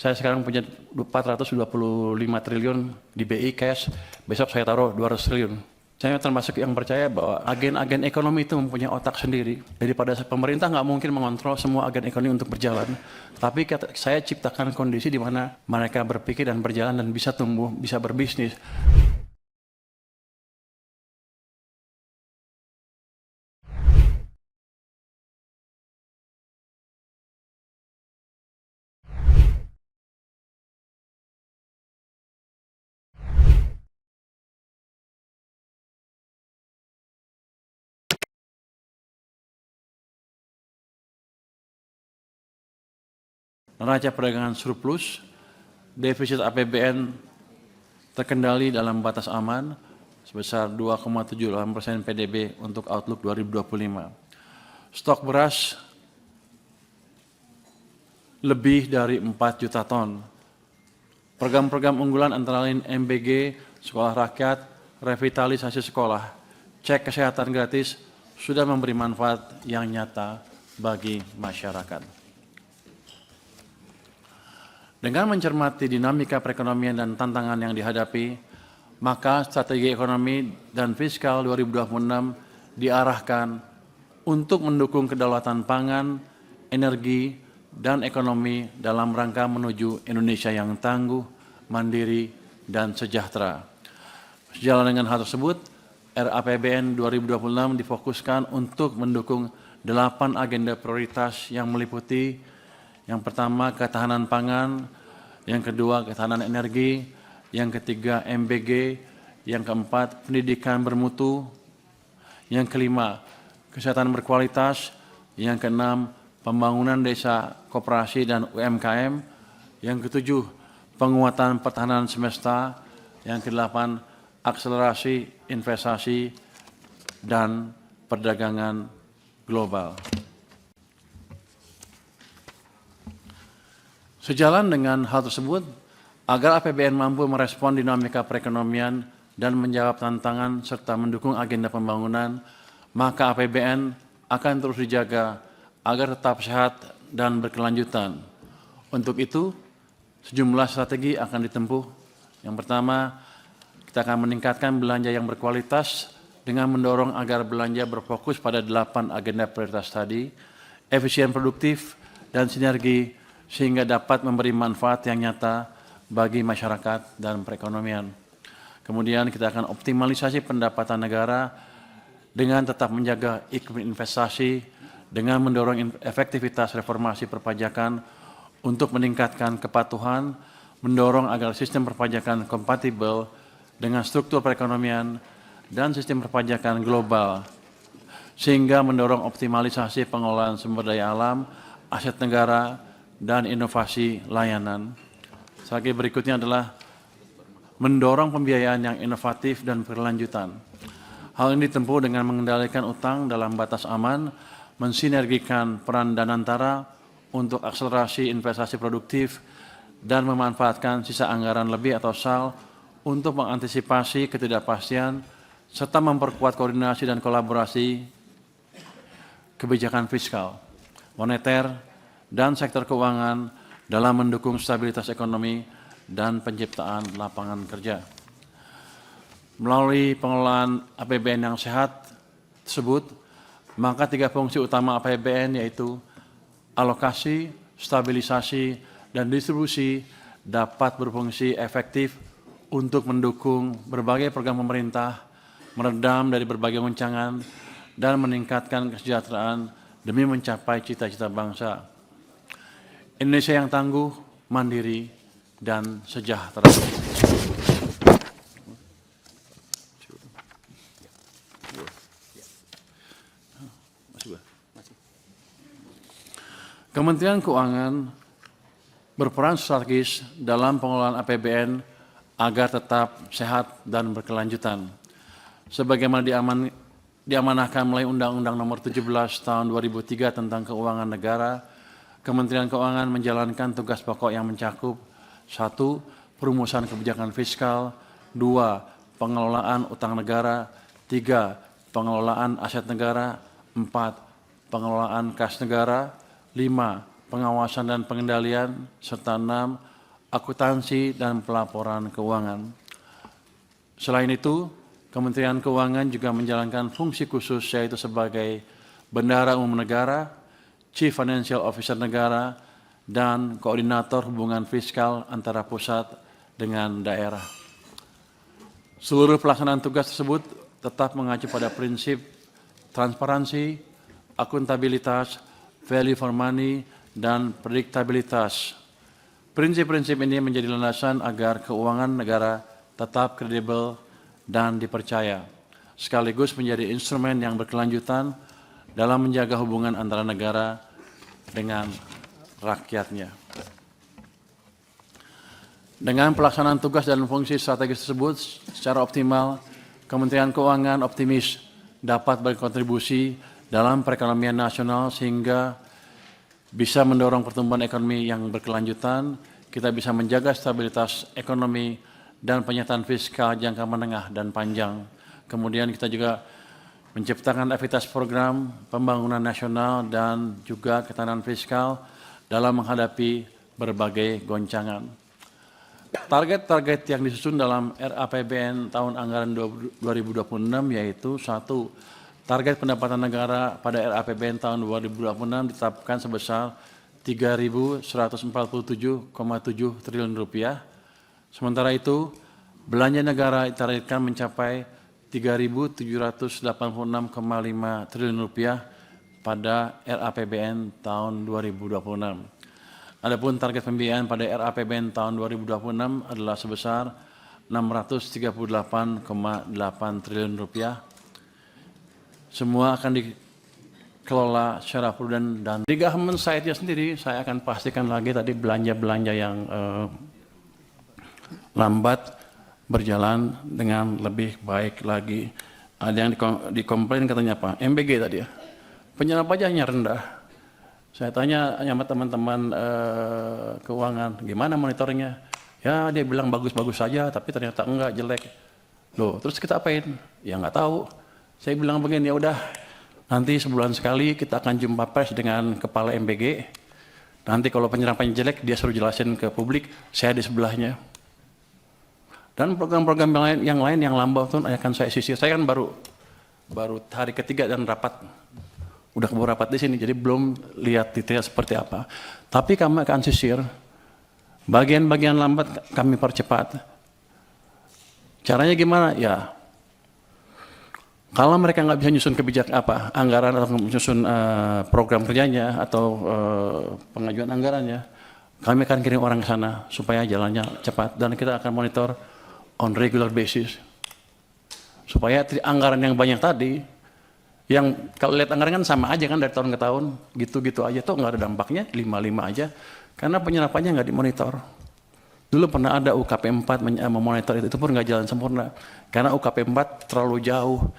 Saya sekarang punya 425 triliun di BI cash, besok saya taruh 200 triliun. Saya termasuk yang percaya bahwa agen-agen ekonomi itu mempunyai otak sendiri. Daripada pemerintah nggak mungkin mengontrol semua agen ekonomi untuk berjalan. Tapi saya ciptakan kondisi di mana mereka berpikir dan berjalan dan bisa tumbuh, bisa berbisnis. Neraca perdagangan surplus, defisit APBN terkendali dalam batas aman sebesar 2,78% PDB untuk Outlook 2025. Stok beras lebih dari 4 juta ton. Program-program unggulan antara lain MBG, Sekolah Rakyat, revitalisasi sekolah, cek kesehatan gratis sudah memberi manfaat yang nyata bagi masyarakat. Dengan mencermati dinamika perekonomian dan tantangan yang dihadapi, maka strategi ekonomi dan fiskal 2026 diarahkan untuk mendukung kedaulatan pangan, energi, dan ekonomi dalam rangka menuju Indonesia yang tangguh, mandiri, dan sejahtera. Sejalan dengan hal tersebut, RAPBN 2026 difokuskan untuk mendukung 8 agenda prioritas yang meliputi yang pertama, ketahanan pangan, yang kedua, ketahanan energi, yang ketiga, MBG, yang keempat, pendidikan bermutu, yang kelima, kesehatan berkualitas, yang keenam, pembangunan desa, koperasi, dan UMKM, yang ketujuh, penguatan pertahanan semesta, yang kedelapan, akselerasi investasi dan perdagangan global. Sejalan dengan hal tersebut, agar APBN mampu merespon dinamika perekonomian dan menjawab tantangan serta mendukung agenda pembangunan, maka APBN akan terus dijaga agar tetap sehat dan berkelanjutan. Untuk itu, sejumlah strategi akan ditempuh. Yang pertama, kita akan meningkatkan belanja yang berkualitas dengan mendorong agar belanja berfokus pada 8 agenda prioritas tadi, efisien produktif dan sinergi sehingga dapat memberi manfaat yang nyata bagi masyarakat dan perekonomian. Kemudian kita akan optimalisasi pendapatan negara dengan tetap menjaga iklim investasi, dengan mendorong efektivitas reformasi perpajakan untuk meningkatkan kepatuhan, mendorong agar sistem perpajakan kompatibel dengan struktur perekonomian dan sistem perpajakan global, sehingga mendorong optimalisasi pengelolaan sumber daya alam, aset negara, dan inovasi layanan. Strategi berikutnya adalah mendorong pembiayaan yang inovatif dan berkelanjutan. Hal ini ditempuh dengan mengendalikan utang dalam batas aman, mensinergikan peran Danantara untuk akselerasi investasi produktif, dan memanfaatkan sisa anggaran lebih atau SAL untuk mengantisipasi ketidakpastian, serta memperkuat koordinasi dan kolaborasi kebijakan fiskal, moneter, dan sektor keuangan dalam mendukung stabilitas ekonomi dan penciptaan lapangan kerja. Melalui pengelolaan APBN yang sehat tersebut, maka 3 fungsi utama APBN yaitu alokasi, stabilisasi, dan distribusi dapat berfungsi efektif untuk mendukung berbagai program pemerintah, meredam dari berbagai goncangan, dan meningkatkan kesejahteraan demi mencapai cita-cita bangsa Indonesia yang tangguh, mandiri, dan sejahtera. Kementerian Keuangan berperan strategis dalam pengelolaan APBN agar tetap sehat dan berkelanjutan. Sebagaimana diamanahkan melalui Undang-Undang Nomor 17 Tahun 2003 tentang Keuangan Negara, Kementerian Keuangan menjalankan tugas pokok yang mencakup 1. Perumusan kebijakan fiskal, 2. Pengelolaan utang negara, 3. Pengelolaan aset negara, 4. Pengelolaan kas negara, 5. Pengawasan dan pengendalian, serta 6. akuntansi, dan pelaporan keuangan. Selain itu, Kementerian Keuangan juga menjalankan fungsi khusus yaitu sebagai Bendahara Umum Negara, Chief Financial Officer Negara, dan Koordinator Hubungan Fiskal antara pusat dengan daerah. Seluruh pelaksanaan tugas tersebut tetap mengacu pada prinsip transparansi, akuntabilitas, value for money, dan prediktabilitas. Prinsip-prinsip ini menjadi landasan agar keuangan negara tetap kredibel dan dipercaya, sekaligus menjadi instrumen yang berkelanjutan dalam menjaga hubungan antara negara dengan rakyatnya. Dengan pelaksanaan tugas dan fungsi strategis tersebut secara optimal, Kementerian Keuangan optimis dapat berkontribusi dalam perekonomian nasional sehingga bisa mendorong pertumbuhan ekonomi yang berkelanjutan, kita bisa menjaga stabilitas ekonomi dan penyertaan fiskal jangka menengah dan panjang. Kemudian kita juga menciptakan efektivitas program pembangunan nasional dan juga ketahanan fiskal dalam menghadapi berbagai goncangan. Target-target yang disusun dalam RAPBN tahun anggaran 2026 yaitu 1. Target pendapatan negara pada RAPBN tahun 2026 ditetapkan sebesar Rp3.147,7 triliun. Sementara itu, belanja negara ditargetkan mencapai Rp3.786,5 triliun pada RAPBN tahun 2026. Adapun target pembiayaan pada RAPBN tahun 2026 adalah sebesar Rp638,8 triliun. Semua akan dikelola secara prudent dan di government side-nya sendiri, saya akan pastikan lagi tadi belanja-belanja yang lambat berjalan dengan lebih baik lagi. Ada yang dikomplain katanya apa? MBG tadi ya. Penyerapan pajaknya rendah. Saya tanya sama teman-teman keuangan, gimana monitornya? Ya dia bilang bagus-bagus saja, tapi ternyata enggak, jelek. Loh, terus kita apain? Ya nggak tahu. Saya bilang begini, ya udah, nanti sebulan sekali kita akan jumpa pers dengan kepala MBG. Nanti kalau penyerapannya jelek, dia suruh jelasin ke publik, saya di sebelahnya. Dan program-program yang lain yang lambat itu akan saya sisir. Saya kan baru hari ketiga dan rapat, udah keburu rapat di sini, jadi belum lihat detail seperti apa. Tapi kami akan sisir, bagian-bagian lambat kami percepat. Caranya gimana? Ya, kalau mereka nggak bisa nyusun anggaran atau menyusun program kerjanya atau pengajuan anggarannya, kami akan kirim orang ke sana supaya jalannya cepat dan kita akan monitor on regular basis supaya anggaran yang banyak tadi, yang kalau lihat anggaran kan sama aja kan dari tahun ke tahun, gitu-gitu aja tuh nggak ada dampaknya, 5-5 aja, karena penyerapannya nggak dimonitor. Dulu pernah ada UKP 4 memonitor itu pun nggak jalan sempurna karena UKP 4 terlalu jauh.